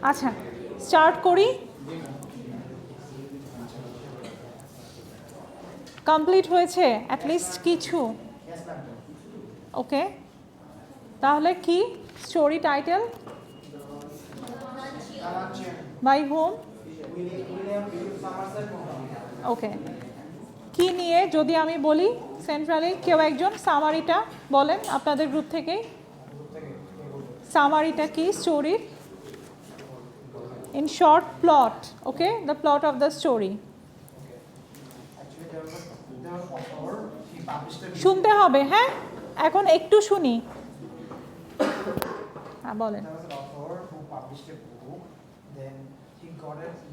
আচ্ছা স্টার্ট করি। কমপ্লিট হয়েছে অ্যাটলিস্ট কিছু? ওকে, তাহলে কি story title? By home? Okay, কি নিয়ে যদি আমি বলি সেন্ট্রালি, কেউ একজন সামারিটা বলেন আপনাদের গ্রুপ থেকেই। সামারিটা কি স্টোরির? In short plot, okay, the plot of the story. শুনতে হবে, হ্যাঁ এখন একটু শুনি। হ্যাঁ বলেন।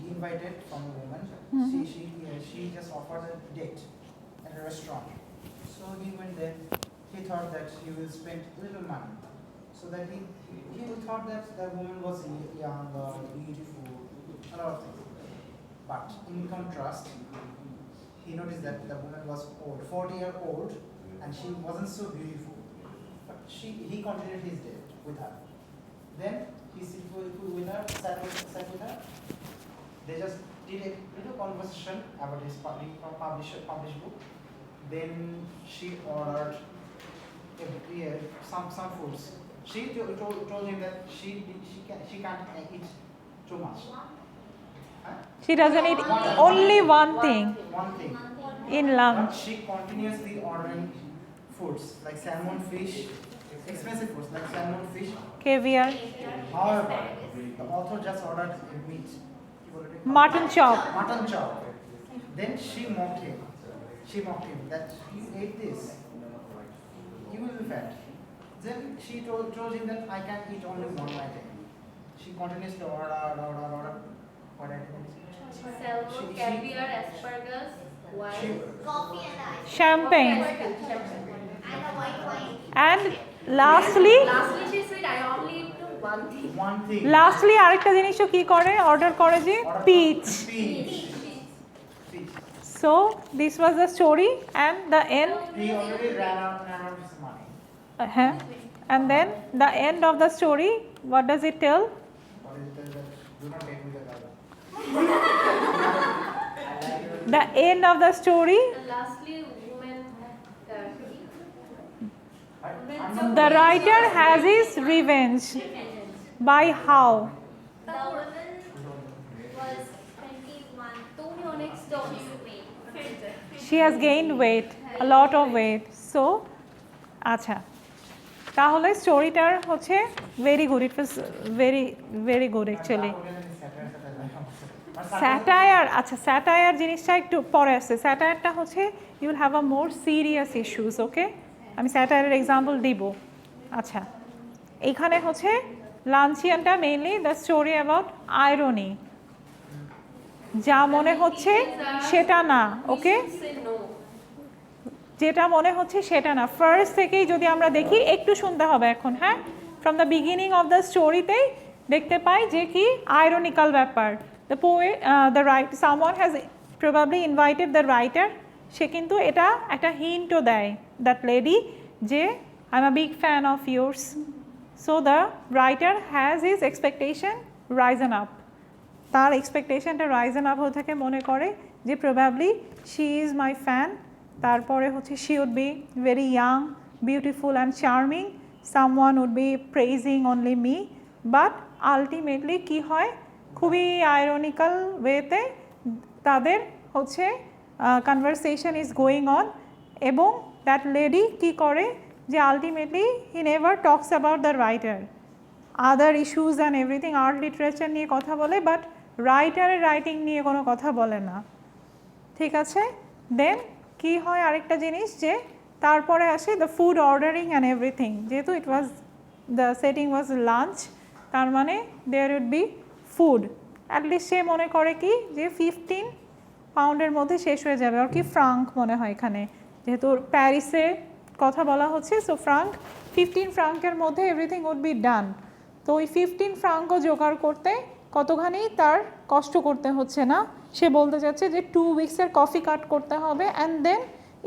He invited from a woman. She just offered a date at a restaurant. So he went there. He thought that he will spend little money. So that he thought that the woman was young, beautiful, a lot of things. But in contrast, he noticed that the woman was old, 40-year-old, and she wasn't so beautiful. But he continued his date with her. Then he sat with her. They just did a little conversation about his published book. Then she ordered some foods. She told him that she can't eat too much. She doesn't eat only one thing in lunch. But she continuously ordering foods like salmon, fish, expensive foods like salmon, fish, Caviar. However, the author just ordered a meat. Mutton chop. Mutton chop. Then she mocked him. She mocked him that you ate this, you will be fat. Then she told him that I can eat only one item. She continues to order. What item? Salmon, caviar, asparagus, wine, Coffee and ice. Champagne. And a white wine. And lastly she said I only eat one thing. One thing. lastly আরেকটা জিনিসও কি করে, order করে যে pitch. So this was the story and the end. He already ran out his money. And then the end of the story, what does it tell? What is it that do not take me the girl? The end of the story, And lastly, woman. the writer has his revenge. By how? The woman was 21. She has gained weight, a lot of weight. So আচ্ছা, তাহলে স্টোরিটার হচ্ছে very good, it was very good actually. Satire, আচ্ছা satire জিনিসটা একটু পরে আসছে। স্যাটায়ারটা হচ্ছে you will have a more serious issues, okay, আমি স্যাটায়ারের এক্সাম্পল দিব। আচ্ছা, এইখানে হচ্ছে লাঞ্চিয়ানটা mainly the story about irony, যা মনে হচ্ছে সেটা না, ওকে, যেটা মনে হচ্ছে সেটা না। ফার্স্ট থেকেই যদি আমরা দেখি, একটু শুনতে হবে এখন, হ্যাঁ, from the beginning of the স্টোরিতেই দেখতে পাই যে কি আইরনিক্যাল ব্যাপার। The poet, the right, someone has probably invited the writer, সে কিন্তু এটা একটা হিন্টও দেয় দ্যাট লেডি যে I am a big fan of yours. So the writer has his expectation risen up, তার এক্সপেকটেশনটা রাইজেন আপ হয়ে থাকে, মনে করে যে probably she is my fan. তারপরে হচ্ছে she would be very young, beautiful and charming, someone would be praising only me. But ultimately কী হয়, খুবই আইরনিক্যাল ওয়েতে তাদের হচ্ছে কনভারসেশন ইজ গোয়িং অন, এবং দ্যাট লেডি কী করে যে ultimately he never talks about the writer, other issues and everything, art literature নিয়ে কথা বলে, বাট রাইটারের রাইটিং নিয়ে কোনো কথা বলে না, ঠিক আছে। দেন কী হয় আরেকটা জিনিস, যে তারপরে আসে the food ordering and everything, যেহেতু it was the setting was lunch, তার মানে there would be food. At least সে মনে করে কি যে 15 পাউন্ডের মধ্যে শেষ হয়ে যাবে, আর কি ফ্রাঙ্ক মনে হয় এখানে, যেহেতু প্যারিসে কথা বলা হচ্ছে, সো ফ্রাঙ্ক, 15 ফ্রাঙ্কের মধ্যে এভরিথিং উড বি ডান। তো ওই 15 ফ্রাঙ্কও জোগাড় করতে কতখানি তার কষ্ট করতে হচ্ছে না, সে বলতে চাচ্ছে যে 2 উইকসের কফি কাট করতে হবে, and then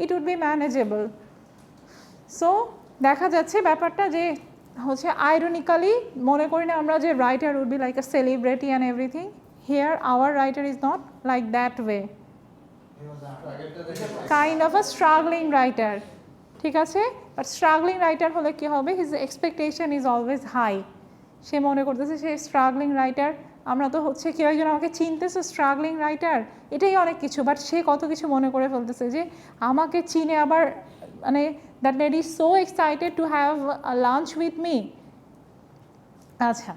it would be manageable. So দেখা যাচ্ছে ব্যাপারটা যে হচ্ছে আইরনিক্যালি মনে করি না আমরা যে writer would be like a celebrity and everything, here our writer is not like that way, kind of a struggling writer, ঠিক আছে? বাট স্ট্রাগলিং রাইটার হলে কী হবে, his expectation is always high, সে মনে করতেছে সে স্ট্রাগলিং রাইটার, আমরা তো হচ্ছে কেউ একজন আমাকে চিনতেছে স্ট্রাগলিং রাইটার, এটাই অনেক কিছু, বাট সে কত কিছু মনে করে ফেলতেছে যে আমাকে চিনে আবার মানে that lady is so excited to have a lunch with me. আচ্ছা,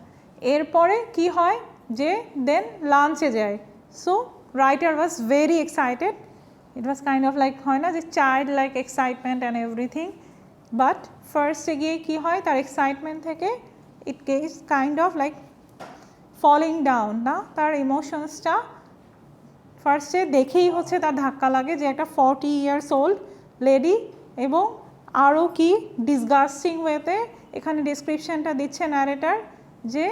এরপরে কি হয় যে দেন লাঞ্চে যায়, so writer was very excited, it was kind of like হয় না যে child like excitement and everything, but ফার্স্টে গিয়ে কী হয় তার এক্সাইটমেন্ট থেকে it gets kind of like falling down, না তার ইমোশনসটা ফার্স্টে দেখেই হচ্ছে তার ধাক্কা লাগে যে একটা 40 ইয়ার্স ওল্ড লেডি, এবং আরও কি ডিসগাস্টিং ওয়েতে এখানে ডিসক্রিপশানটা দিচ্ছে ন্যারেটার যে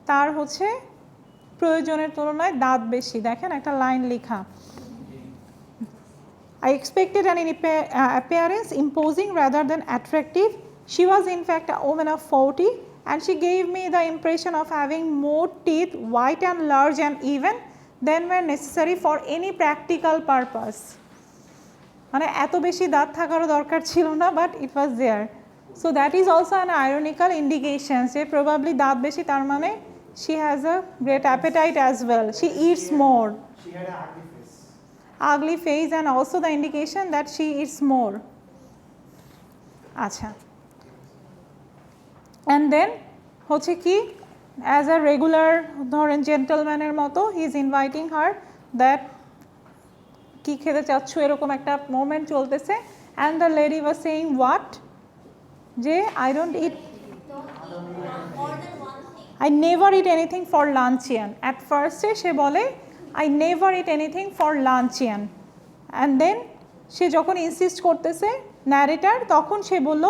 তার হচ্ছে প্রয়োজনের তুলনায় দাঁত বেশি, দেখেন একটা লাইন লেখা, I expected an appearance imposing rather than attractive. She was in fact a woman of 40 and she gave me the impression of having more teeth, white and large and even, than were necessary for any practical purpose. মানে এত বেশি দাঁত থাকারও দরকার ছিল না, but it was there, so that is also an ironical indication যে probably দাঁত বেশি তার মানে she has a great appetite as well, she eats more. She had an ugly face. Ugly face and also the indication that she eats more. আচ্ছা, and then হচ্ছে কি as a regular ধরেন জেন্টলম্যানের মতো he is inviting her that কি খেতে চাচ্ছ এরকম একটা মোমেন্ট চলতেছে, and the lady was saying what, যে I don't eat, More than one thing. I never eat anything for luncheon. At first সে বলে I never eat anything for luncheon, and then সে যখন insist করতেছে narrator তখন সে বলল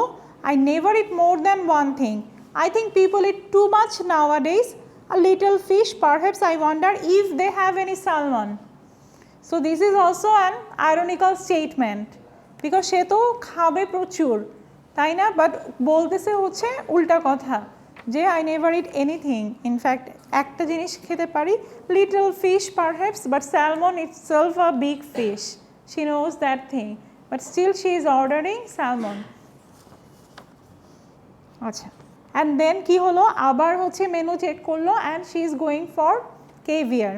I never eat more than one thing. I think people eat too much nowadays. A little fish, perhaps I wonder if they have any salmon. So this is also an ironical statement because সে তো খাবে প্রচুর, তাই না? But বলতেছে হচ্ছে উল্টা কথা যে I never eat anything. In fact একটা জিনিস খেতে পারি, little fish perhaps, but salmon itself a big fish. She knows that thing, but still she is ordering salmon. আচ্ছা, and then কি হলো, আবার হচ্ছে মেনু চেক করলো and she is going for caviar.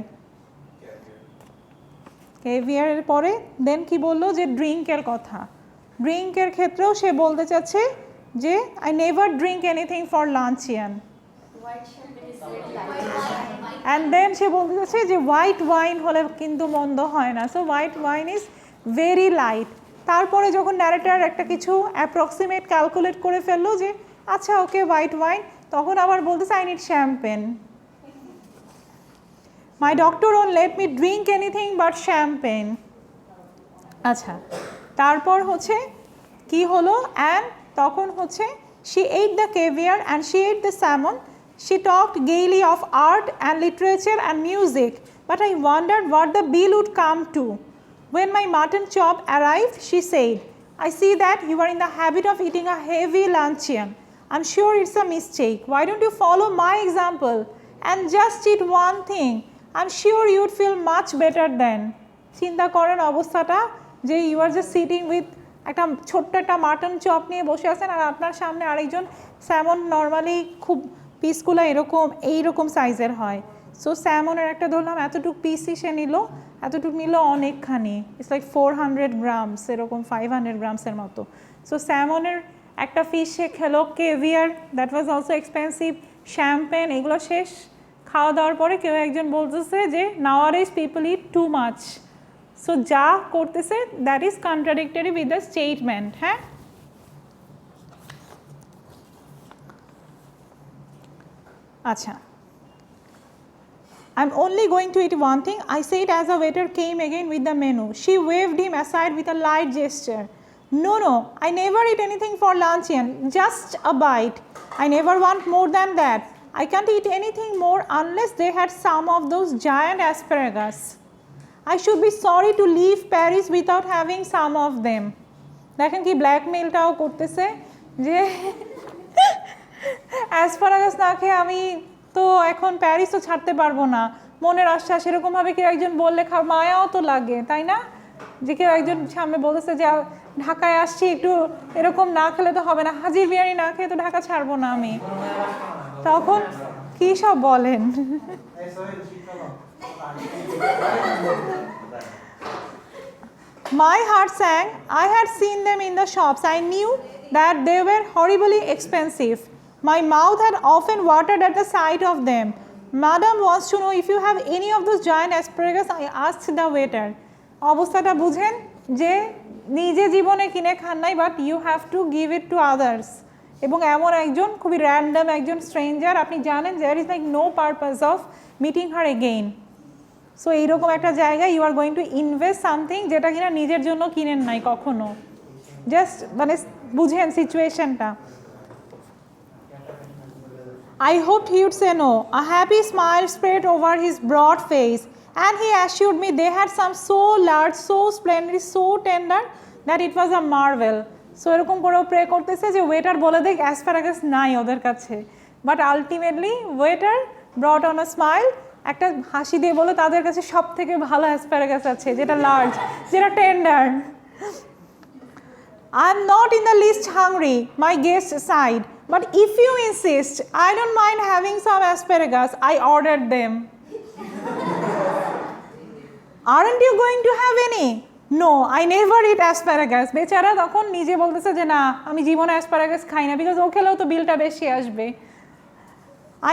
কেভিয়ারের পরে দেন কি বললো যে ড্রিঙ্কের কথা, ড্রিঙ্কের ক্ষেত্রেও সে বলতে চাচ্ছে যে I never drink anything for luncheon, and then সে বলতে চাচ্ছে যে হোয়াইট ওয়াইন হলে কিন্তু মন্দ হয় না, so white wine is very light. তারপরে যখন ন্যারেটার একটা কিছু অ্যাপ্রক্সিমেট ক্যালকুলেট করে ফেললো যে আচ্ছা ওকে হোয়াইট ওয়াইন, তখন আবার বলতেছে I need champagne, My doctor won't let me drink anything but champagne. আচ্ছা, তারপর হচ্ছে কি হলো, and তখন হচ্ছে she ate the caviar and she ate the salmon. She talked gaily of art and literature and music, but I wondered what the bill would come to. When my mutton chop arrived, she said, I see that you are in the habit of eating a heavy luncheon. I'm sure it's a mistake. Why don't you follow my example and just eat one thing? I'm sure you'd feel much better then. চিন্তা করেন অবস্থাটা যে you are just sitting with একটা ছোট্ট একটা mutton chop নিয়ে বসে আছেন আর আপনার সামনে আরেকজন স্যামন, নর্মালি খুব পিসগুলো এইরকম সাইজের হয়, সো স্যামনের একটা ধরলাম এতটুকু পিসই সে নিল, এতটুকু নিল অনেকখানি, ইটস লাইক 400 গ্রামস এরকম 500 গ্রামসের মতো, সো স্যামনের একটা ফিশ সে খেলো, caviar that was also expensive, champagne, এগুলো শেষ খাওয়া দাওয়ার পরে কেউ একজন বলতেছে যে nowadays people eat too much, so যা করতেছে that is contradictory with the statement. হ্যাঁ, আচ্ছা, I'm only going to eat one thing, I said as a waiter came again with the menu. She waved him aside with a light gesture. No, I never eat anything for luncheon, just a bite. I never want more than that. I can't eat anything more unless they had some of those giant asparagus. I should be sorry to leave Paris without having some of them. দেখেন কি ব্ল্যাকমেলটাও করতেছে যে asparagus না খেয়ে আমি তো এখন প্যারিসও ছাড়তে পারবো না, মনের আশ্বাস এরকমভাবে কেউ একজন বললে মায়াও তো লাগে, তাই না? যে কেউ একজন সামনে বলেছে যে ঢাকায় আসছি, একটু এরকম না খেলে তো হবে না, হাজির বিরিয়ানি না খেয়ে তো ঢাকা ছাড়বো না আমি, তখন কী সব বলেন। My heart sang. I had seen them in the shops. I knew that they were horribly expensive. My mouth had often watered at the sight of them. Madam wants to know if you have any of those giant asparagus, I asked the waiter. অবস্থাটা বুঝেন যে নিজে জীবনে কিনে খান নাই, but you have to give it to others, এবং এমন একজন খুবই র্যান্ডম একজন স্ট্রেঞ্জার, আপনি জানেন there is like no purpose of meeting her again. So এইরকম একটা জায়গায় you are going to invest something যেটা কিনা নিজের জন্য কিনেন নাই কখনো, জাস্ট মানে বুঝেন সিচুয়েশনটা। I hoped he would say no. A happy smile spread over his broad face, and he assured me they had some so large, so splendid, so tender that it was a marvel. So এরকম করেও pray করতেছে যে waiter বলে দেখ asparagus নাই ওদের কাছে, but ultimately waiter ব্রট on a smile, একটা হাসি দিয়ে বলে তাদের কাছে সব থেকে ভালো অ্যাসপারাগাস আছে, যেটা লার্জ, যেটা tender. I am not in the least hungry, my guest sighed, but if you insist, I don't mind having some asparagus. I ordered them. Aren't you going to have any? No, I never eat asparagus. বেচারা তখন নিজে বলতেছে যে না আমি জীবনে asparagus খাই না, বিকজ ও খেলেও তো বিলটা বেশি আসবে।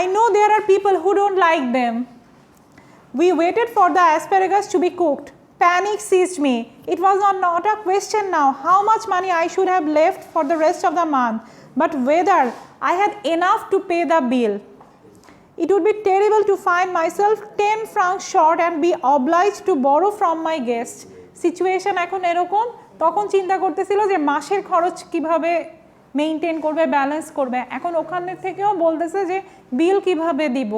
I know there are people who don't like them. We waited for the asparagus to be cooked. Panic seized me. It was not a question now how much money I should have left for the rest of the month, but whether I had enough to pay the bill. It would be terrible to find myself 10 francs short and be obliged to borrow from my guest. Situation এখন এরকম, তখন চিন্তা করতেছিল যে মাসের খরচ কিভাবে maintain করবে, ব্যালেন্স করবে। এখন ওখানে থেকেও বলতেছে যে বিল কিভাবে দিব,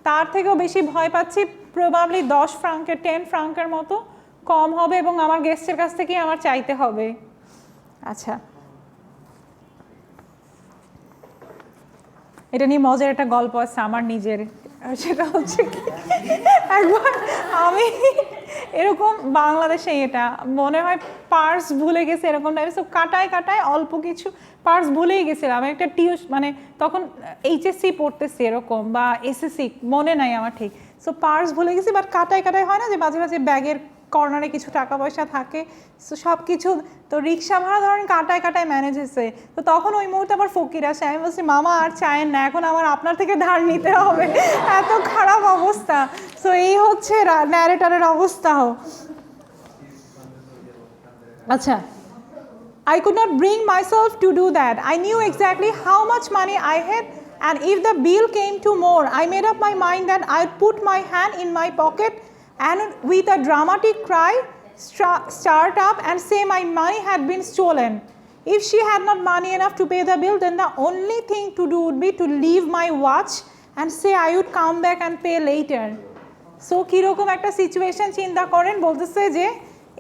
তার থেকেও বেশি ভয় পাচ্ছি প্রবাবলি 10 ফ্রাঙ্কের 10 ফ্রাঙ্কের মতো কম হবে এবং আমার গেস্টের কাছ থেকেই আমার চাইতে হবে। আচ্ছা, এটা নিয়ে মজার একটা গল্প আছে আমার নিজের, সেটা হচ্ছে কি একবার আমি এরকম বাংলাদেশে এটা মনে হয় পার্স ভুলে গেছে, এরকম টাইপের সব কাটায় কাটায় অল্প কিছু পার্স ভুলেই গেছিলাম। আমি একটা মানে তখন এইচএসসি পড়তেছি এরকম বা এসএসসি মনে নাই আমার ঠিক, সো পার্স ভুলে গেছি, বাট কাটায় কাটায় হয় না যে মাঝে মাঝে ব্যাগের কর্নারে কিছু টাকা পয়সা থাকে, সো সব কিছু তো রিক্সা ভাড়া ধরেন কাটায় কাটায় ম্যানেজ হয়েছে। তো তখন ওই মুহূর্তে আবার ফকির আসে, আমি বলছি মামা আর চায়েন না, এখন আমার আপনার থেকে ধার নিতে হবে, এত খারাপ অবস্থা। সো এই হচ্ছে ন্যারেটরের অবস্থাও। আচ্ছা, I could not bring myself to do that. I knew exactly how much money I had, and if the bill came to more, I made up my mind that I'd put my hand in my pocket and with a dramatic cry start up and say my money had been stolen. If she had not money enough to pay the bill, then the only thing to do would be to leave my watch and say I would come back and pay later. So কীরকম একটা situation চিন্তা করেন, বলতেছে যে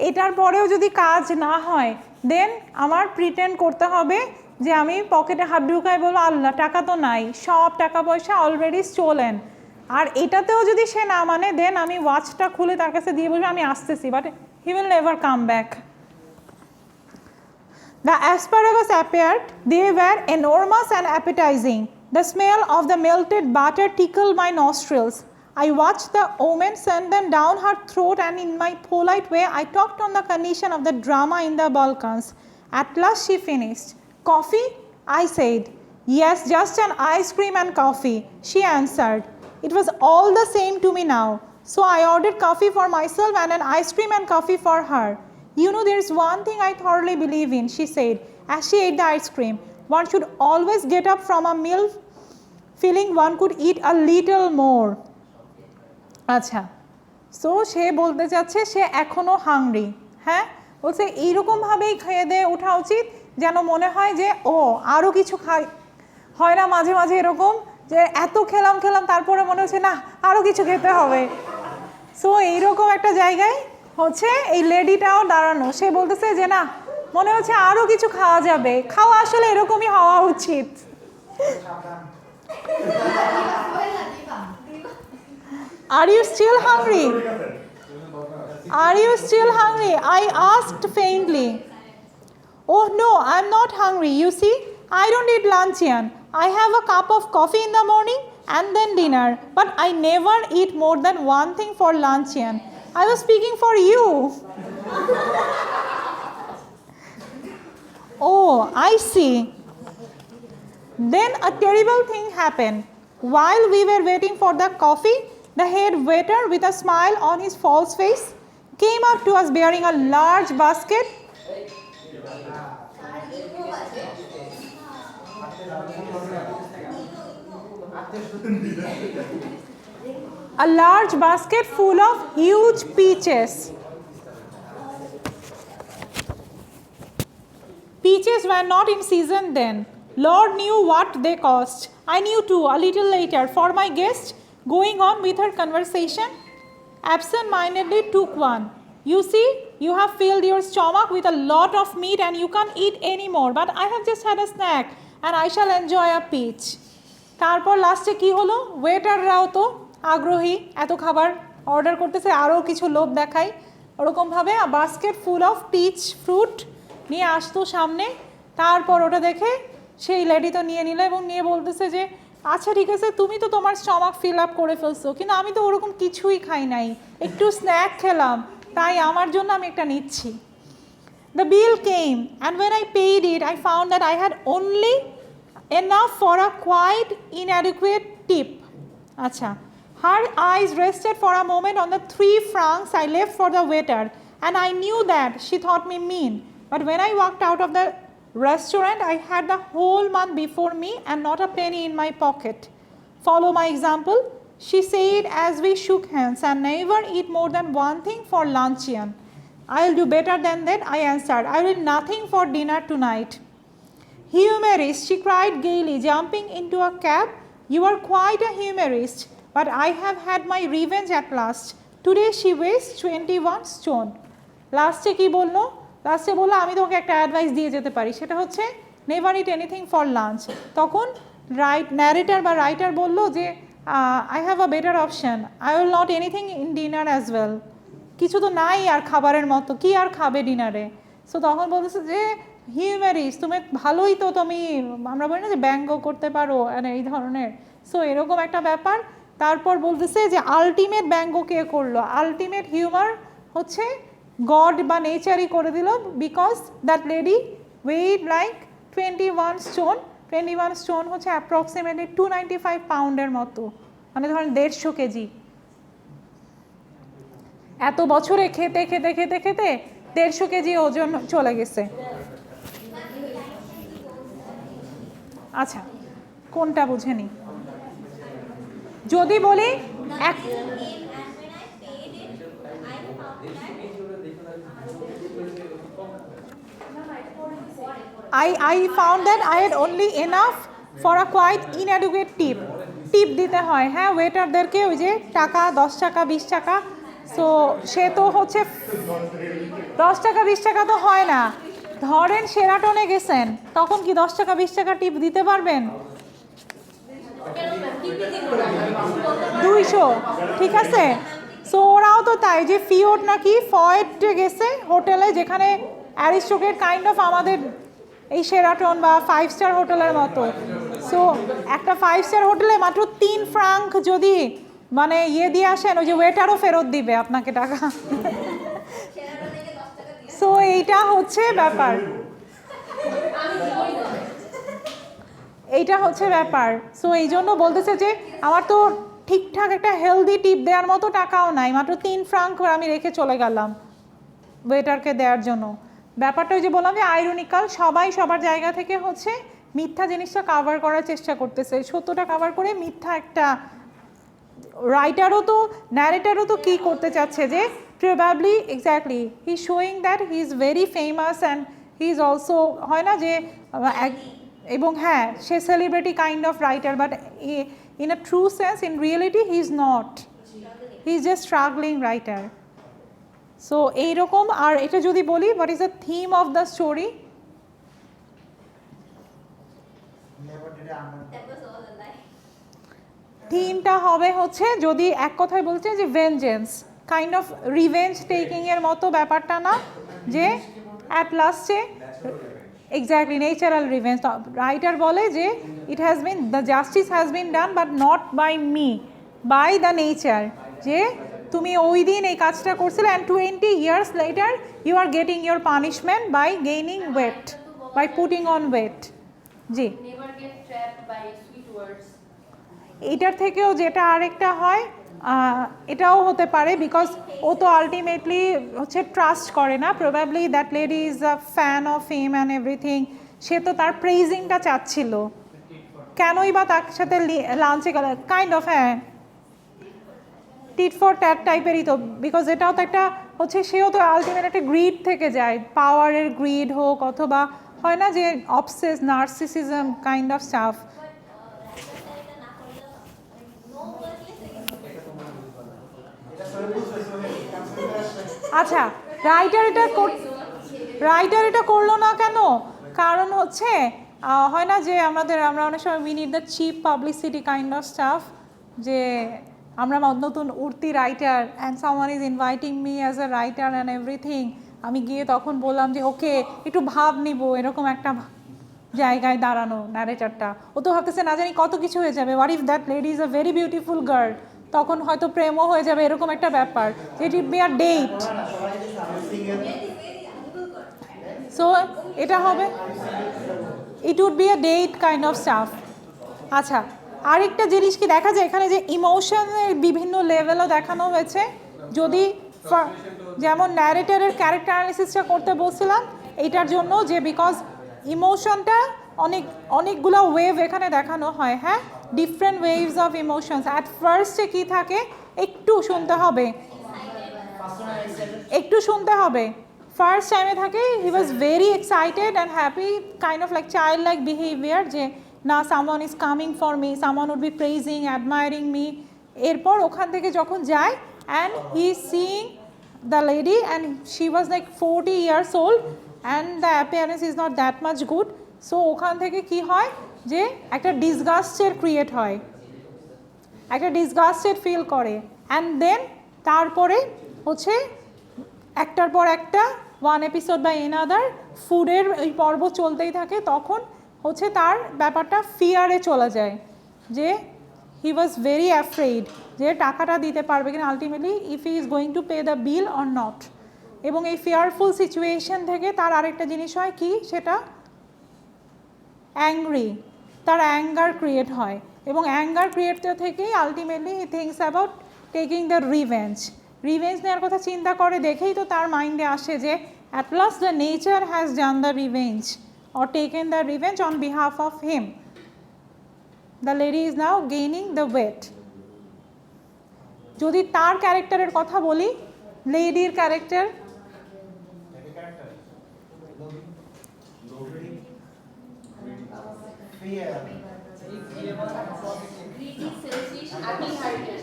এটার পরেও যদি কাজ না হয় দেন আমার প্রিটেন্ড করতে হবে যে আমি পকেটে হাত ঢুকাই বলবো আল্লাহ টাকা তো নাই, সব টাকা পয়সা অলরেডি স্টোলেন। আর এটাতেও যদি সে না মানে দেন আমি ওয়াচটা খুলে তার কাছে দিয়ে বলবো আমি আসতেছি, but he will never come back. The asparagus appeared. They were enormous and appetizing. The smell of the melted butter tickled my nostrils. I watched the woman send them down her throat, and in my polite way I talked on the condition of the drama in the Balkans. At last she finished. Coffee? I said. Yes, just an ice cream and coffee, she answered. It was all the same to me now. So I ordered coffee for myself and an ice cream and coffee for her. You know, there is one thing I thoroughly believe in, she said as she ate the ice cream. One should always get up from a meal feeling one could eat a little more. আচ্ছা, so সে বলতে চাচ্ছে সে এখনও hungry, হ্যাঁ বলছে এইরকমভাবেই খেয়ে দিয়ে ওঠা উচিত যেন মনে হয় যে ও আরও কিছু খাই, হয় না মাঝে মাঝে এরকম যে এত খেলাম তারপরে মনে হচ্ছে না আরও কিছু খেতে হবে। সো এইরকম একটা জায়গায় হচ্ছে এই লেডিটাও দাঁড়ানো, সে বলতেছে যে না মনে হচ্ছে আরো কিছু খাওয়া যাবে, খাওয়া আসলে এরকমই হওয়া উচিত। Are you still hungry? Are you still hungry? I asked faintly. Oh no, I'm not hungry. You see, I don't eat luncheon. I have a cup of coffee in the morning and then dinner. But I never eat more than one thing for luncheon. I was speaking for you. Oh, I see. Then a terrible thing happened. While we were waiting for the coffee, the head waiter, with a smile on his false face, came up to us bearing a large basket. A large basket full of huge peaches. Peaches were not in season then. Lord knew what they cost. I knew too a little later, for my guest, going on with her conversation, absent-mindedly took one. You see, you have filled your stomach with a lot of meat and you can't eat any more, but I have just had a snack and I shall enjoy a peach. তারপর লাস্টে কি হলো, ওয়েটাররাও তো আগ্রহী, এত খাবার order করতেছে, আরও কিছু লোভ দেখায়, ওরকমভাবে basket full of peach fruit নিয়ে আসতো সামনে। তারপর ওটা দেখে সেই লেডি তো নিয়ে নিল এবং নিয়ে বলতেছে যে আচ্ছা ঠিক আছে, তুমি তো তোমার স্টমাক ফিল আপ করে ফেলছো, কিন্তু আমি তো ওরকম কিছুই খাই নাই, একটু স্ন্যাক খেলাম, তাই আমার জন্য আমি একটা নিচ্ছি। The bill came and when I paid it, I found that I had only enough for a quite inadequate tip. Acha. Her eyes rested for a moment on the 3 francs I left for the waiter, and I knew that she thought me mean. But when I walked out of the restaurant, I had the whole month before me and not a penny in my pocket. Follow my example, she said as we shook hands, and never eat more than one thing for luncheon. I'll do better than that, I answered. I will eat nothing for dinner tonight. Humorist, she cried gaily, jumping into a cab. You are quite a humorist, but I have had my revenge at last. Today she weighs 21 stone. লাস্টে কি বললো? লাস্টে বললো আমি তোকে একটা advice দিয়ে যেতে পারি, সেটা হচ্ছে never it anything for lunch. তখন ন্যারেটার বা রাইটার বললো যে I have a better option, I will not anything in dinner as well. কিছু তো নাই আর খাবারের মতো, কি আর খাবে ডিনারে? সো তখন বলতেছে যে হিউম্যারিস, তুমি ভালোই তো, তুমি আমরা বলি না যে ব্যঙ্গ করতে পারো এই ধরনের, সো এরকম একটা ব্যাপার। তারপর বলতেছে যে আলটিমেট ব্যঙ্গ কে করলো, আলটিমেট হিউমার হচ্ছে গড বা নেচারই করে দিল, because that lady weight like 21 stone. 21 stone হচ্ছে অ্যাপ্রক্সিমেটলি 295 পাউন্ডের মতো, মানে ধরেন 150 কেজি। এত বছরে খেতে খেতে খেতে খেতে 150 কেজি ওজন চলে গেছে। আচ্ছা, কোনটা বুঝেনি? যদি বলি I found that I had only enough for a quite inadequate tip. টিপ দিতে হয়, হ্যাঁ, ওয়েটারদেরকে ওই যে টাকা 10 টাকা 20 টাকা, সো সে তো হচ্ছে 10 টাকা 20 টাকা তো হয় না। ধরেন সেরাটনে গেছেন, তখন কি 10 টাকা 20 টাকা টিপ দিতে পারবেন? 200, ঠিক আছে। সো ওরাও তো তাই, যে ফিওট নাকি ফয়েটে গেছে হোটেলে, যেখানে অ্যারিস্টোক্রেট কাইন্ড অফ আমাদের এই সেরাটন বা 5 স্টার হোটেলের মতো। সো একটা 5 স্টার হোটেলে মাত্র 3 ফ্রাঙ্ক যদি মানে ইয়ে দিয়ে আসেন, ওই যে ওয়েটারও ফেরত দিবে আপনাকে টাকা। সো এইটা হচ্ছে ব্যাপার, এইটা হচ্ছে ব্যাপার। সো এই জন্য বলতেছে যে আমার তো ঠিকঠাক একটা হেলদি টিপ দেওয়ার মতো টাকাও নাই, মাত্র 3 ফ্রাঙ্ক আমি রেখে চলে গেলাম ওয়েটারকে দেওয়ার জন্য। ব্যাপারটা ওই যে বললাম যে আইরনিক্যাল, সবাই সবার জায়গা থেকে হচ্ছে মিথ্যা জিনিসটা কাভার করার চেষ্টা করতেছে, সত্যটা কাভার করে মিথ্যা একটা। রাইটারও তো ন্যারেটারও তো কী করতে চাচ্ছে যে probably exactly he showing that he is very famous and he is also, হয় না যে, এবং হ্যাঁ সে celebrity kind of writer, but in a true sense in reality he is not, he is just struggling writer. So এইরকম। আর এটা যদি বলি what is the theme of the story, Never did I under- That was all a lie. থিমটা হবে হচ্ছে, যদি এক কথায় বলছে যে vengeance, kind of revenge taking এর মতো ব্যাপারটা না, যে অ্যাট লাস্টে এক্স্যাক্টলি ন্যাচারাল রিভেঞ্জ। রাইটার বলে যে it has been, the justice has been done but not by me, by the nature, যে তুমি ওই দিন এই কাজটা করছিলে and 20 years later you are getting your punishment by gaining weight, by putting on weight. জি, Never get trapped by sweet words. এটার থেকেও যেটা আরেকটা হয়, এটাও হতে পারে, বিকজ ও তো আলটিমেটলি হচ্ছে ট্রাস্ট করে না, probably that lady is a fan of him and everything, সে তো তার প্রেজিংটা চাচ্ছিল, কেনই বা তার সাথে লাঞ্চে গেল, কাইন্ড অফ, হ্যাঁ টিট ফর ট্যাট টাইপেরই তো, বিকজ এটাও তো একটা হচ্ছে, সেও তো আলটিমেট একটা গ্রিড থেকে যায়, পাওয়ারের গ্রিড হোক, অথবা হয় না যে obsess narcissism kind of stuff. আচ্ছা, রাইটার এটা করলো না কেন? কারণ হচ্ছে হয় না যে আমরা অনেক সময় we need the cheap publicity kind of stuff, যে আমরা নতুন উঠতি writer and someone is inviting me as a writer and everything, আমি গিয়ে তখন বললাম যে ওকে একটু ভাব নিব, এরকম একটা জায়গায় দাঁড়ানো ন্যারেটারটা। ও তো ভাবতেছে না জানি কত কিছু হয়ে যাবে, what if that lady is a very beautiful girl, তখন হয়তো প্রেমও হয়ে যাবে, এরকম একটা ব্যাপার, it would be a date. So এটা হবে, it would be a date kind of stuff. আচ্ছা, আরেকটা জিনিস কি দেখা যায় এখানে, যে ইমোশনের বিভিন্ন লেভেলও দেখানো হয়েছে। যদি যেমন ন্যারেটারের ক্যারেক্টার অ্যানালিসিসটা করতে বলছিলাম, এইটার জন্য যে বিকজ ইমোশনটা অনেকগুলো ওয়েভ এখানে দেখানো হয়, হ্যাঁ, different waves of emotions. At ফার্স্টে কী থাকে একটু শুনতে হবে, ফার্স্ট টাইমে থাকে he was very excited and happy, kind of like child like behaviour, যে না someone is coming for me, someone would be praising admiring me. এরপর ওখান থেকে যখন যায় and he seeing the lady and she was like 40 years old and the appearance is not that much good. So ওখান থেকে কি হয় যে একটা ডিসগাস্টের ক্রিয়েট হয়, একটা ডিসগাস্টেড ফিল করে, অ্যান্ড দেন তারপরে হচ্ছে একটার পর একটা ওয়ান এপিসোড বাই এনাদার ফুডের এই পর্ব চলতেই থাকে, তখন হচ্ছে তার ব্যাপারটা ফিয়ারে চলে যায়, যে হি ওয়াজ ভেরি অ্যাফ্রেড যে টাকাটা দিতে পারবে কিনা ultimately, if he is going to pay the bill or not. এবং এই ফিয়ারফুল সিচুয়েশন থেকে তার আরেকটা জিনিস হয় কি, সেটা অ্যাংরি, তার অ্যাঙ্গার ক্রিয়েট হয়, এবং অ্যাঙ্গার ক্রিয়েট থেকেই ultimately he thinks about taking the revenge নেওয়ার কথা চিন্তা করে, দেখেই তো তার মাইন্ডে আসে যে at last the nature has done the revenge or taken the revenge on behalf of him, the lady is now gaining the weight. যদি তার ক্যারেক্টারের কথা বলি, লেডির ক্যারেক্টার, Greedy, selfish, ugly-hearted.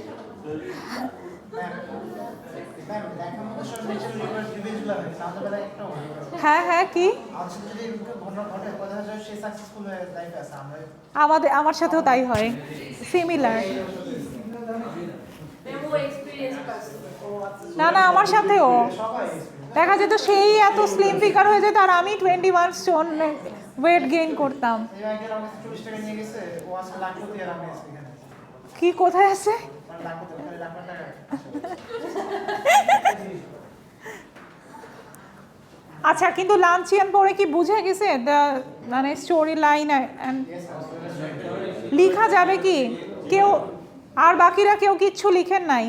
হ্যাঁ হ্যাঁ কি আমার সাথেও তাই হয়, সিমিলার। না আমার সাথেও দেখা যেত সেই এত স্লিম ফিগার হয়ে যেত আর আমি 21 স্টোন ওয়েট গেইন করতাম। কি কোথায় আছে? আচ্ছা, কিন্তু লাঞ্চিয়ান পরে কি বুঝে গেছে মানে স্টোরি লাইন লিখা যাবে কি? কেউ আর বাকিরা কেউ কিচ্ছু লিখেন নাই?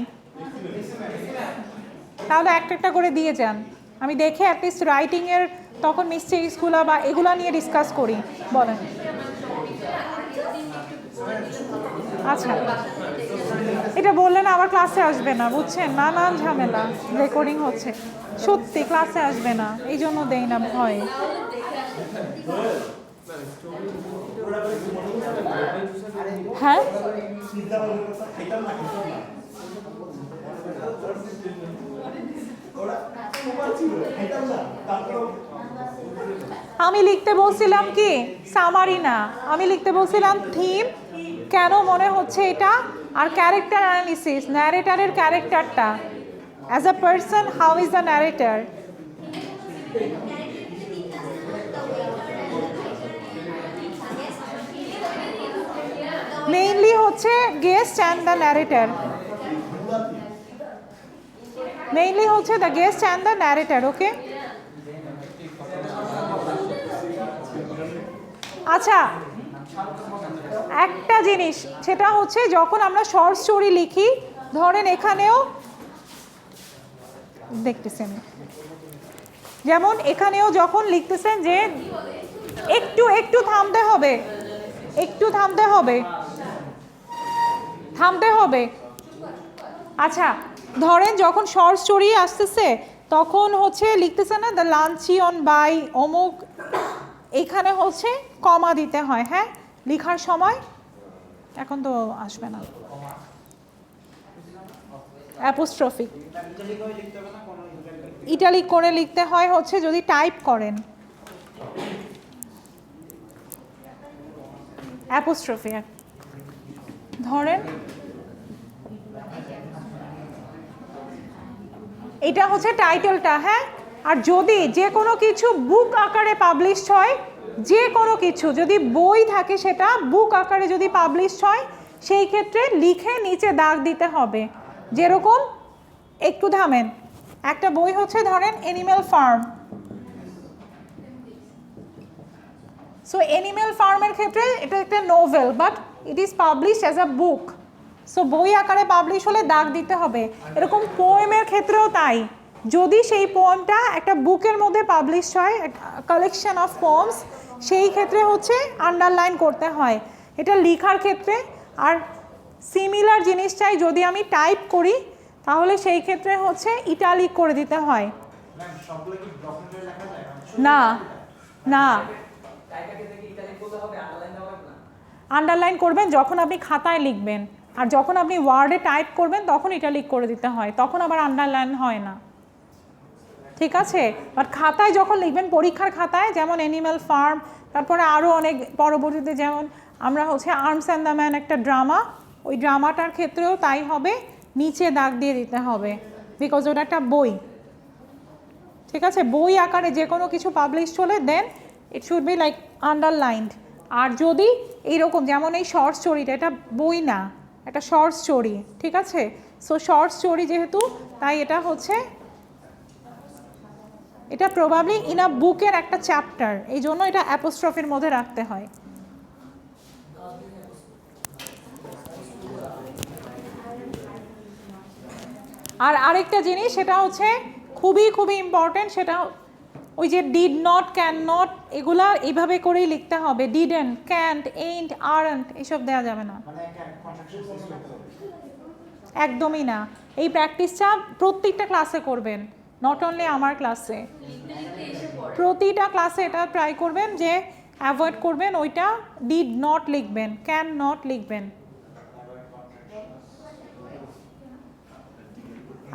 তাহলে একটা একটা করে দিয়ে যান, আমি দেখে অ্যাটলিস্ট রাইটিংয়ের তখন মিস্টেক্সগুলো বা এগুলো নিয়ে ডিসকাস করি। বলেন। আচ্ছা, এটা বললেন আবার ক্লাসে আসবে না, বুঝছেন? নানান ঝামেলা, রেকর্ডিং হচ্ছে, সত্যি ক্লাসে আসবে না, এই জন্য দেই না ভয়। হ্যাঁ আমি লিখতে বলছিলাম কি সামারি না, আমি লিখতে বলছিলাম থিম, কেন মনে হচ্ছে এটা, আর ক্যারেক্টার অ্যানালিসিস, ন্যারেটারের ক্যারেক্টারটা as a person, how is the narrator. Mainly হচ্ছে guest and the narrator, mainly হচ্ছে the guest and the narrator. Okay, আচ্ছা একটা জিনিস সেটা হচ্ছে যখন আমরা শর্ট স্টোরি লিখি, ধরেন এখানেও দেখতেছেন, যেমন এখানেও যখন লিখতেছেন যে একটু থামতে হবে, একটু থামতে হবে, থামতে হবে। আচ্ছা ধরেন যখন শর্ট স্টোরি আসতেছে তখন হচ্ছে লিখতেছে না দ্য লাঞ্চিয়ন বাই অমুক, এখানে হচ্ছে কমা দিতে হয়, হ্যাঁ লেখার সময়, এখন তো আসবে না, অ্যাপোস্ট্রফি ইটালিক করে লিখতে হয় হচ্ছে যদি টাইপ করেন, অ্যাপোস্ট্রফি। ধরেন এটা হচ্ছে টাইটেলটা, হ্যাঁ, আর যদি যে কোনো কিছু বুক আকারে পাবলিশ হয়, যে কোনো কিছু যদি বই থাকে সেটা বুক আকারে যদি পাবলিশ হয়, সেই ক্ষেত্রে লিখে নিচে দাগ দিতে হবে। যেরকম একটু থামেন, একটা বই হচ্ছে ধরেন অ্যানিম্যাল ফার্ম, সো অ্যানিম্যাল ফার্মের ক্ষেত্রে এটা একটা novel, but it is published as a book, so বই আকারে পাবলিশ হলে দাগ দিতে হবে। এরকম পোয়েমের ক্ষেত্রেও তাই, যদি সেই পোয়েমটা একটা বুকের মধ্যে পাবলিশ হয়, কালেকশন অফ পোয়েমস, সেই ক্ষেত্রে হচ্ছে আন্ডারলাইন করতে হয়, এটা লেখার ক্ষেত্রে। আর সিমিলার জিনিসটাই যদি আমি টাইপ করি তাহলে সেই ক্ষেত্রে হচ্ছে ইটালিক করে দিতে হয়। না না, আন্ডারলাইন করবেন যখন আপনি খাতায় লিখবেন, আর যখন আপনি ওয়ার্ডে টাইপ করবেন তখন ইটালিক করে দিতে হয়, তখন আবার আন্ডারলাইন হয় না, ঠিক আছে? বাট খাতায় যখন লিখবেন, পরীক্ষার খাতায়, যেমন অ্যানিম্যাল ফার্ম, তারপরে আরও অনেক পরবর্তীতে যেমন আমরা হচ্ছে আর্মস অ্যান্ড দ্য ম্যান একটা ড্রামা, ওই ড্রামাটার ক্ষেত্রেও তাই হবে, নিচে দাগ দিয়ে দিতে হবে, বিকজ ওটা একটা বই, ঠিক আছে? বই আকারে যে কোনো কিছু পাবলিশ হলে then it should be like underlined. আর যদি এইরকম যেমন এই শর্ট স্টোরিটা, এটা বই না, একটা শর্ট স্টোরি, ঠিক আছে? সো শর্ট স্টোরি যেহেতু, তাই এটা হচ্ছে, এটা প্রবাবলি ইন আ বুকের একটা চ্যাপ্টার, এই জন্য এটা অ্যাপোস্ট্রফির মধ্যে রাখতে হয়। আর আরেকটা জিনিস সেটা হচ্ছে খুবই ইম্পর্টেন্ট, সেটা ওই যে ডিড নট, ক্যান নট, এগুলা এইভাবে করেই লিখতে হবে, ডিডেন্ট, ক্যান্ট, এইন্ট, আরন্ট, এসব দেওয়া যাবে না, একদমই না। এই প্র্যাকটিসটা প্রত্যেকটা ক্লাসে করবেন, নট অনলি আমার ক্লাসে, প্রতিটা ক্লাসে এটা ট্রাই করবেন যে অ্যাভয়েড করবেন ওইটা, ডিড নট লিখবেন, ক্যান নট লিখবেন।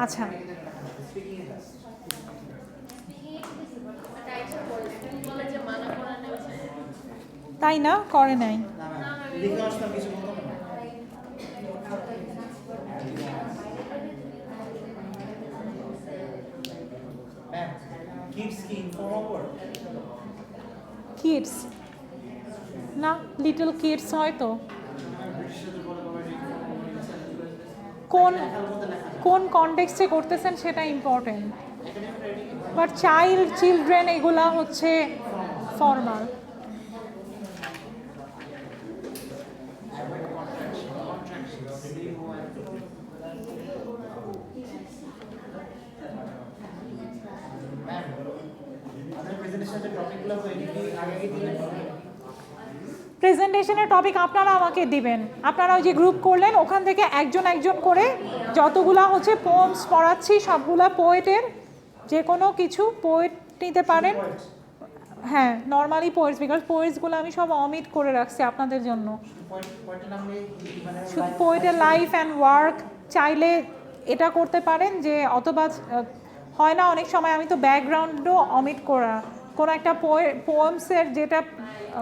আচ্ছা তাই না, করে নাই, কিডস না, লিটল কিডস হয়তো, কোন কোন কনটেক্সটে করতেছেন সেটা ইম্পর্টেন্ট, বাট চাইল্ড, চিলড্রেন এগুলা হচ্ছে ফর্মাল। প্রেজেন্টেশনের টপিক আপনারা আমাকে দিবেন, আপনারা ওই যে গ্রুপ করলেন ওখান থেকে একজন করে যতগুলা হচ্ছে পোয়েমস পড়াচ্ছি সবগুলা পোয়েটের, যে কোনো কিছু পোয়েট নিতে পারেন, হ্যাঁ নর্মালি পোয়েটস, বিকজ পোয়েটসগুলো আমি সব অমিট করে রাখছি আপনাদের জন্য, শুধু পোয়েটের লাইফ অ্যান্ড ওয়ার্ক, চাইলে এটা করতে পারেন যে অথবা হয় না অনেক সময় আমি তো ব্যাকগ্রাউন্ডও অমিট করা কোনো একটা পোয়েমসের যেটা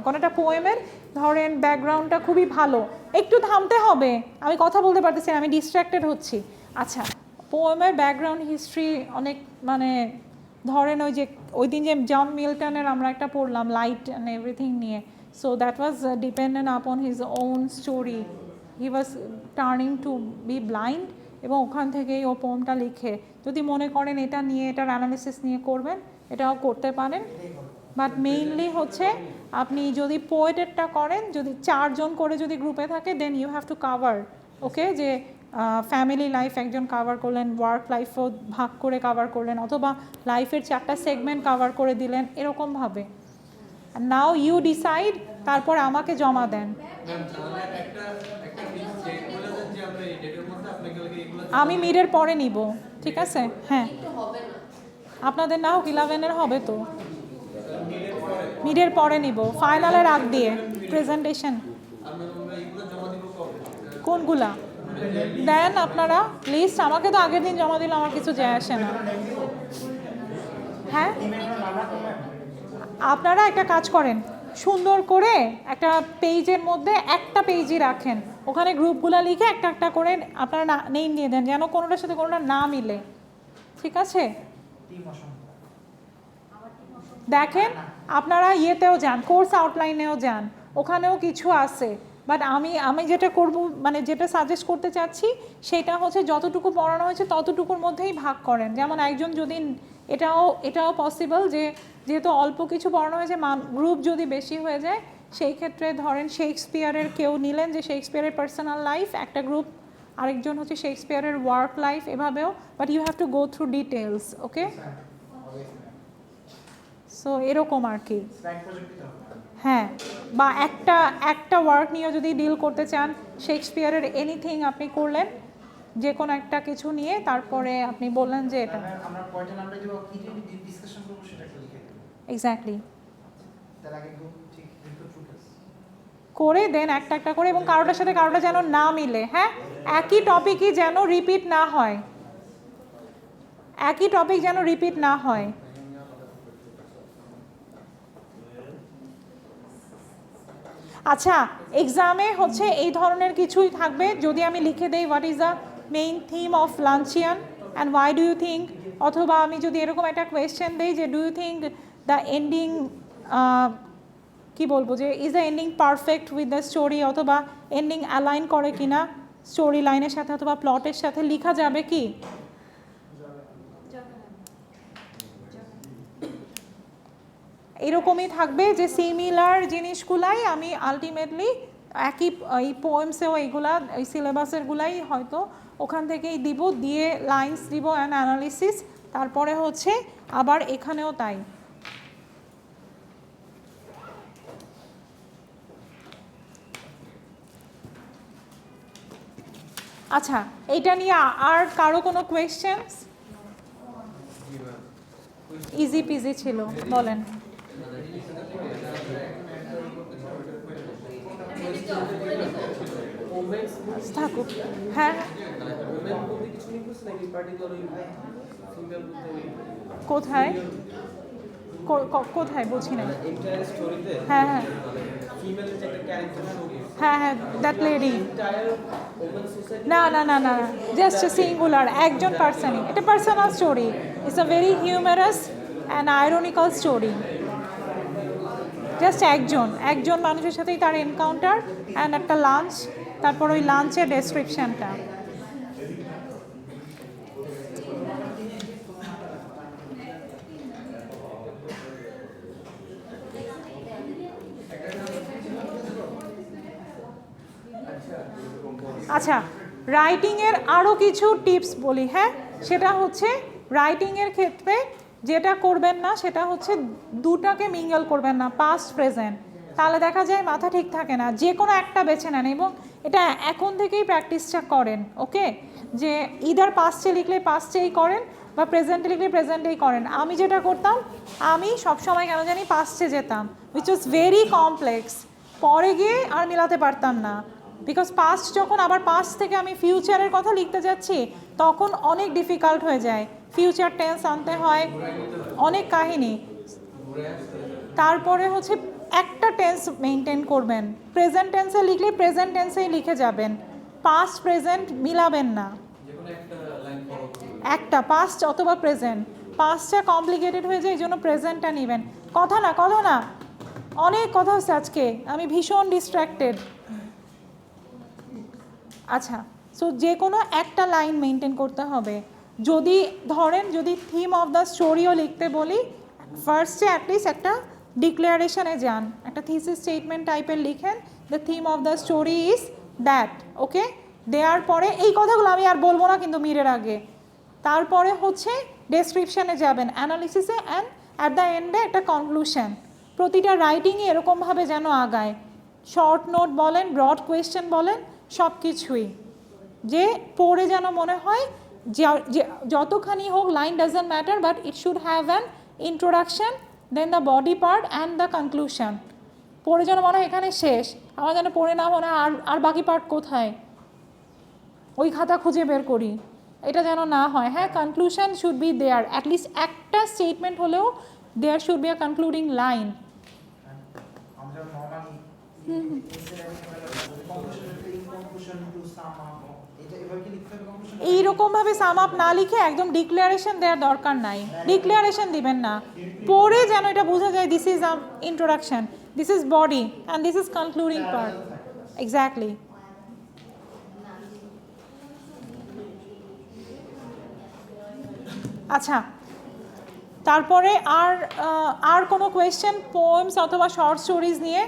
কোনো একটা পোয়েমের ধরেন ব্যাকগ্রাউন্ডটা খুবই ভালো, একটু থামতে হবে, আমি কথা বলতে পারতেছি না, আমি ডিস্ট্র্যাক্টেড হচ্ছি। আচ্ছা, পোয়েমের ব্যাকগ্রাউন্ড হিস্ট্রি অনেক মানে ধরেন ওই দিন যে জন মিল্টনের আমরা একটা পড়লাম লাইট অ্যান্ড এভরিথিং নিয়ে, so that was dependent upon his own story, he was turning to be blind, এবং ওখান থেকেই ও পোয়েমটা লিখে। যদি মনে করেন এটা নিয়ে এটার অ্যানালিসিস নিয়ে করবেন, এটাও করতে পারেন, বাট মেইনলি হচ্ছে আপনি যদি পোয়েটেরটা করেন, যদি 4 জন করে যদি গ্রুপে থাকে, then you have to cover, okay, যে ফ্যামিলি লাইফ একজন কাভার করলেন, ওয়ার্ক লাইফও ভাগ করে কাভার করলেন, অথবা লাইফের 4টা সেগমেন্ট কাভার করে দিলেন, এরকমভাবে। নাও ইউ ডিসাইড, তারপর আমাকে জমা দেন। আমি মিডের পরে নিব, ঠিক আছে? হ্যাঁ, আপনাদের না হোক 11-এর হবে তো, মিডের পরে নিব, ফাইনালের আগ দিয়ে প্রেজেন্টেশন। কোনগুলা দেন আপনারা লিস্ট? আমাকে তো আগের দিন জমা দিলে আমার কিছু যায় আসে না। হ্যাঁ, আপনারা একটা কাজ করেন, সুন্দর করে একটা পেজের মধ্যে একটা পেজই রাখেন, ওখানে গ্রুপগুলো লিখে একটা একটা করে আপনারা নেম দিয়ে দেন, যেন কোনোটার সাথে কোনোটা না মিলে, ঠিক আছে? দেখেন আপনারা ইয়েতেও যান, কোর্স আউটলাইনেও যান, ওখানেও কিছু আছে, বাট আমি যেটা করব, মানে যেটা সাজেস্ট করতে চাচ্ছি সেটা হচ্ছে যতটুকু পড়ানো হয়েছে ততটুকুর মধ্যেই ভাগ করেন। যেমন একজন যদি এটাও পসিবল যে যেহেতু অল্প কিছু পড়ানো হয়েছে, গ্রুপ যদি বেশি হয়ে যায়, সেই ক্ষেত্রে ধরেন শেক্সপিয়ারের কেউ নিলেন যে শেক্সপিয়ারের পার্সোনাল লাইফ একটা গ্রুপ, আরেকজন হচ্ছে শেক্সপিয়ারের ওয়ার্ক লাইফ, এভাবেও, but you have to go through details, okay? So এরকম আর কি। হ্যাঁ, বা একটা ওয়ার্ক নিয়ে যদি ডিল করতে চান, শেক্সপিয়ারের এনিথিং আপনি করলেন, যে কোনো একটা কিছু নিয়ে, তারপরে আপনি বললেন যে এটা আমরা পয়েন্টের নামটা দিব, কি ডিসকাশন করব সেটা একটু লিখে দিন। এক্স্যাক্টলি, তার আগে গ্রুপ ঠিক করে দেন একটা একটা করে, এবং কারোটার সাথে কারোটা যেন না মিলে। হ্যাঁ, একই টপিকই যেন রিপিট না হয়, একই টপিক যেন রিপিট না হয়। আচ্ছা, এক্সামে হচ্ছে এই ধরনের কিছুই থাকবে, যদি আমি লিখে দেই what is the main theme of luncheon and why do you think, অথবা আমি যদি এরকম একটা কোয়েশ্চেন দিই যে do you think the ending, কি বলবো, যে is the ending perfect with the story, অথবা এন্ডিং অ্যালাইন করে কিনা স্টোরি লাইনের সাথে অথবা প্লটের সাথে, লেখা যাবে কি? এরকমই থাকবে যে সিমিলার জিনিসগুলাই আমি আলটিমেটলি একই এই পোয়েমসেও এইগুলা, এই সিলেবাসেরগুলাই হয়তো ওখান থেকেই দিব, দিয়ে লাইন্স দিব অ্যান্ড অ্যানালিসিস, তারপরে হচ্ছে আবার এখানেও তাই। আচ্ছা, এইটা নিয়ে আর কারো কোনো কোয়েশ্চেন্স? ইজি পিজি ছিল, বলেন। থাকুক, হ্যাঁ। কোথায় কোথায় বুঝি না। হ্যাঁ হ্যাঁ হ্যাঁ হ্যাঁ, দ্যাট লেডি, না না না না, জাস্ট সিঙ্গুলার, একজন পার্সনই, এটা personal story, it's a very humorous and ironical story. Just একজন মানুষের সাথেই তার এনকাউন্টার অ্যান্ড একটা লাঞ্চ, তারপর ওই লাঞ্চের ডেসক্রিপশনটা। আচ্ছা, রাইটিংয়ের আরও কিছু টিপস বলি। হ্যাঁ, সেটা হচ্ছে রাইটিংয়ের ক্ষেত্রে যেটা করবেন না সেটা হচ্ছে দুটাকে মিঙ্গল করবেন না, পাস্ট প্রেজেন্ট, তাহলে দেখা যায় মাথা ঠিক থাকে না। যে কোনো একটা বেছে নেন এবং এটা এখন থেকেই প্র্যাকটিসটা করেন, ওকে? যে ইদার পাস্টে লিখলে পাস্টেই করেন বা প্রেজেন্টে লিখলে প্রেজেন্টেই করেন। আমি যেটা করতাম, আমি সবসময় কেন জানি পাস্টে যেতাম, উইচ ওয়াজ ভেরি কমপ্লেক্স, পরে গিয়ে আর মেলাতে পারতাম না, বিকজ পাস্ট যখন আবার পাস্ট থেকে আমি ফিউচারের কথা লিখতে যাচ্ছি তখন অনেক ডিফিকাল্ট হয়ে যায়। ফিউচার টেন্স আনতে হয়, অনেক কাহিনী। তারপরে হচ্ছে একটা টেন্স মেনটেন করবেন, প্রেজেন্ট টেন্সে লিখলে প্রেজেন্ট টেন্সেই লিখে যাবেন, পাস্ট প্রেজেন্ট মিলাবেন না, একটা পাস্ট অথবা প্রেজেন্ট। পাস্টটা কমপ্লিকেটেড হয়ে যায়, এই জন্য প্রেজেন্টটা নেবেন। কথা না অনেক কথা হচ্ছে আজকে, আমি ভীষণ ডিস্ট্র্যাক্টেড। আচ্ছা, সো যে কোনো একটা লাইন মেনটেন করতে হবে। যদি ধরেন যদি থিম অফ দ্য স্টোরিও লিখতে বলি, ফার্স্টে অ্যাটলিস্ট একটা ডিক্লারেশনে যান, একটা থিসিস স্টেটমেন্ট টাইপের লিখেন, the theme of the story is that, okay. দেওয়ার পরে এই কথাগুলো আমি আর বলবো না কিন্তু মিরের আগে। তারপরে হচ্ছে ডেসক্রিপশানে যাবেন, অ্যানালিসিসে, অ্যান্ড অ্যাট দ্য এন্ডে একটা কনক্লুশন। প্রতিটা রাইটিংয়ে এরকমভাবে যেন আগায়, শর্ট নোট বলেন, ব্রড কোয়েশ্চেন বলেন, সব কিছুই যে পড়ে যেন মনে হয় যে যতখানি হোক line doesn't matter, but it should have an introduction, then the body part and the conclusion. পড়ে যেন মনে হয় এখানে শেষ, আমার যেন পড়ে না মনে হয় আর বাকি পার্ট কোথায়, ওই খাতা খুঁজে বের করি, এটা যেন না হয়। হ্যাঁ, conclusion should be there, at least একটা স্টেটমেন্ট হলেও there should be a concluding line. এইরকমভাবে সাম আপ না লিখে একদম ডিক্লারেশন দেওয়ার দরকার নাই, ডিক্লারেশন দিবেন না, পড়ে যেন এটা বোঝা যায় this is introduction, this is body and this is concluding part. Exactly. আচ্ছা, তারপরে আর কোনো কোয়েশ্চেন পোয়েমস অথবা শর্ট স্টোরিজ নিয়ে?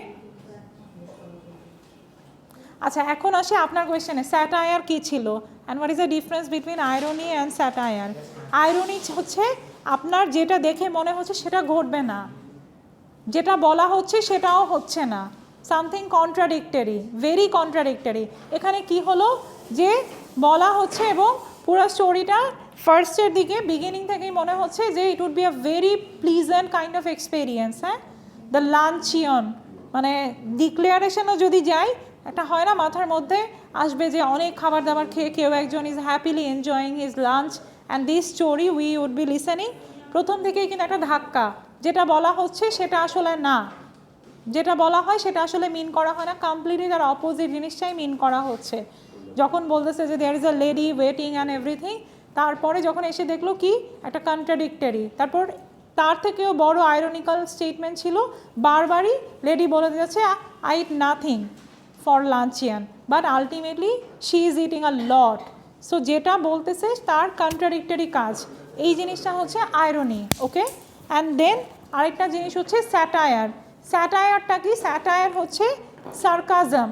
আচ্ছা, এখন আসি আপনার কোয়েশ্চেনে, স্যাটায়ার কী ছিল and what is the difference between irony and satire. Irony হচ্ছে আপনার যেটা দেখে মনে হচ্ছে সেটা ঘটবে না, যেটা বলা হচ্ছে সেটাও হচ্ছে না, সামথিং কন্ট্রাডিক্টরি, ভেরি কন্ট্রাডিক্টরি। এখানে কি হলো যে বলা হচ্ছে এবং পুরো স্টোরিটা ফার্স্টের দিকে বিগিনিং থেকেই মনে হচ্ছে যে it would be a very pleasant kind of experience. হ্যাঁ, দ্য লাঞ্চিয়ন, মানে ডিক্লারেশনও যদি যাই, একটা হয় না মাথার মধ্যে আসবে যে অনেক খাবার দাবার খেয়ে কেউ একজন is happily enjoying his lunch and this story we would be listening. প্রথম থেকেই কিন্তু একটা ধাক্কা, যেটা বলা হচ্ছে সেটা আসলে না, যেটা বলা হয় সেটা আসলে মিন করা হয় না, কমপ্লিটলি তার অপোজিট জিনিসটাই মিন করা হচ্ছে। যখন বলতেছে যে there is a lady waiting and everything, তারপরে যখন এসে দেখলো কি একটা কন্ট্রাডিক্টরি, তারপর তার থেকেও বড় আইরনিক্যাল স্টেটমেন্ট ছিল, বারবারই লেডি বলে যাচ্ছে I eat nothing for luncheon, but ultimately she is eating a lot. So যেটা বলতেছে তার কন্ট্রাডিক্টরি কাজ, এই জিনিসটা হচ্ছে আইরনি, ওকে। অ্যান্ড দেন আরেকটা জিনিস হচ্ছে স্যাটায়ার। স্যাটায়ারটা কি? স্যাটায়ার হচ্ছে সার্কাজম,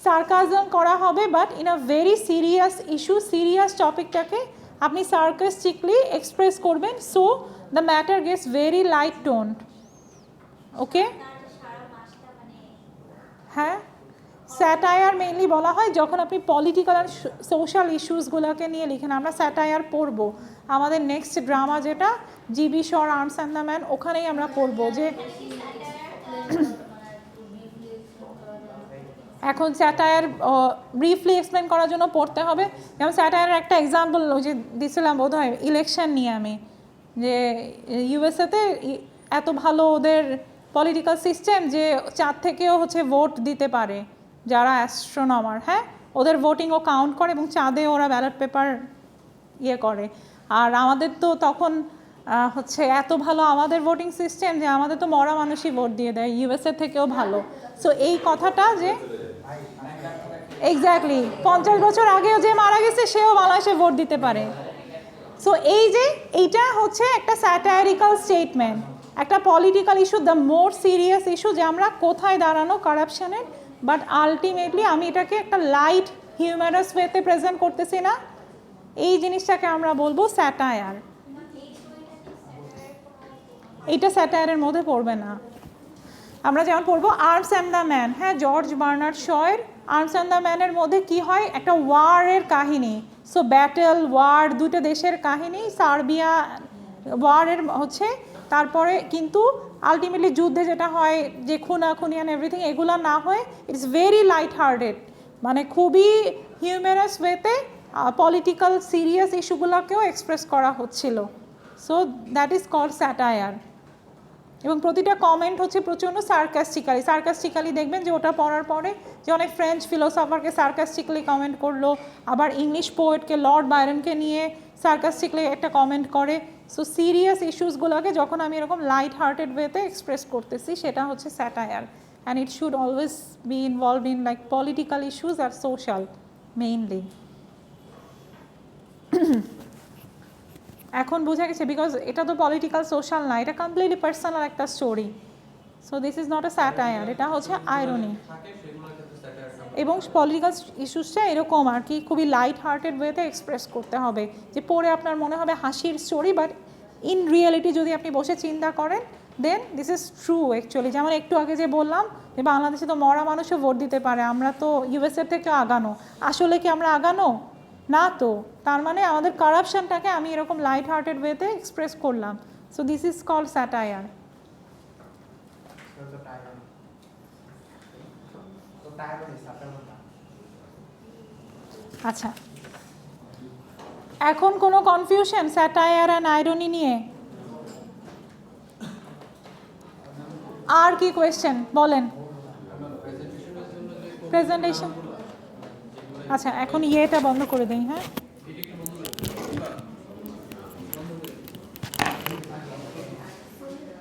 সার্কাজম করা হবে but in a very serious issue, serious টপিকটাকে আপনি সার্কাস্টিকলি এক্সপ্রেস করবেন, so the matter gets very light tone, okay. হ্যাঁ, স্যাটায়ার মেইনলি বলা হয় যখন আপনি পলিটিক্যাল আর সোশ্যাল ইস্যুসগুলোকে নিয়ে লিখেন। আমরা স্যাটায়ার পড়ব আমাদের নেক্সট ড্রামা যেটা জিবি শর আর্মস অ্যান্ড দ্য ম্যান, ওখানেই আমরা পড়ব যে এখন স্যাটায়ার ব্রিফলি এক্সপ্লেন করার জন্য পড়তে হবে। যেমন স্যাটায়ারের একটা এক্সাম্পল ওই যে দিয়েছিলাম বোধ হয় ইলেকশন নিয়ে আমি, যে ইউএসএতে এত ভালো ওদের পলিটিক্যাল সিস্টেম যে চাঁদ থেকেও হচ্ছে ভোট দিতে পারে যারা অ্যাস্ট্রোনমার। হ্যাঁ, ওদের ভোটিংও কাউন্ট করে এবং চাঁদে ওরা ব্যালট পেপার ইয়ে করে। আর আমাদের তো তখন হচ্ছে এত ভালো আমাদের ভোটিং সিস্টেম যে আমাদের তো মরা মানুষই ভোট দিয়ে দেয়, ইউএসএ থেকেও ভালো। সো এই কথাটা যে এক্স্যাক্টলি 50 বছর আগেও যে মারা গেছে সেও বাংলাদেশে ভোট দিতে পারে। সো এই যে এইটা হচ্ছে একটা স্যাটায়ারিক্যাল স্টেটমেন্ট, একটা political issue, the more serious issue যে আমরা কোথায় দাঁড়ানো কারাপশনের, বাট আলটিমেটলি আমি এটাকে একটা লাইট হিউম্যারাস ওয়েতে প্রেজেন্ট করতেছি না, এই জিনিসটাকে আমরা বলবো স্যাটায়ার। এইটা স্যাটায়ারের মধ্যে পড়বে না। আমরা যেমন পড়বো আর্মস অ্যান্ড দ্য ম্যান, হ্যাঁ, জর্জ বার্নার্ড শয়ের আর্মস অ্যান্ড দ্য ম্যানের মধ্যে কি হয়, একটা ওয়ারের কাহিনী। সো ব্যাটেল, ওয়ার, দুটো দেশের কাহিনী, সার্বিয়া ওয়ারের হচ্ছে, তারপরে কিন্তু আলটিমেটলি যুদ্ধে যেটা হয় যে খুনাখুনি অ্যান্ড এভরিথিং, এগুলো না হয়ে ইটস ভেরি লাইট হার্টেড, মানে খুবই হিউম্যারাস ওয়েতে পলিটিক্যাল সিরিয়াস ইস্যুগুলোকেও এক্সপ্রেস করা হচ্ছিল। So that is called satire. এবং প্রতিটা কমেন্ট হচ্ছে প্রচণ্ড সার্কাস্টিক্যালি দেখবেন যে ওটা পড়ার পরে যে অনেক ফ্রেঞ্চ ফিলোসফারকে সার্কাস্টিক্যালি কমেন্ট করলো, আবার ইংলিশ পোয়েটকে লর্ড বায়রনকে নিয়ে সার্কাস্টিক্যালি একটা কমেন্ট করে। সো সিরিয়াস ইস্যুসগুলোকে যখন আমি এরকম লাইট হার্টেড ওয়েতে এক্সপ্রেস করতেছি সেটা হচ্ছে satire, and it should always be involved in like political issues আর সোশ্যাল মেইনলি। এখন বোঝা গেছে, বিকজ এটা তো পলিটিক্যাল সোশ্যাল না, এটা কমপ্লিটলি পার্সোনাল একটা story. So this is not a satire, এটা হচ্ছে আয়রনি। এবং পলিটিক্যাল ইস্যুসটা এরকম আর কি খুবই লাইট হার্টেড ওয়েতে এক্সপ্রেস করতে হবে, যে পড়ে আপনার মনে হবে হাসির স্টোরি, বাট ইন রিয়েলিটি যদি আপনি বসে চিন্তা করেন দেন দিস ইজ ট্রু অ্যাকচুয়ালি। যেমন একটু আগে যে বললাম যে বাংলাদেশে তো মরা মানুষও ভোট দিতে পারে, আমরা তো ইউএসএর থেকে আগানো। আসলে কি আমরা আগানো না? তো তার মানে আমাদের কারাপশনটাকে আমি এরকম লাইট হার্টেড ওয়েতে এক্সপ্রেস করলাম। So this is called satire. আচ্ছা, এখন কোনো কনফিউশন স্যাটায়ার অ্যান্ড আইরনি নিয়ে? আর কি কোয়েশ্চেন বলেন? প্রেজেন্টেশন, আচ্ছা এখন ইয়েটা বন্ধ করে দিই। হ্যাঁ।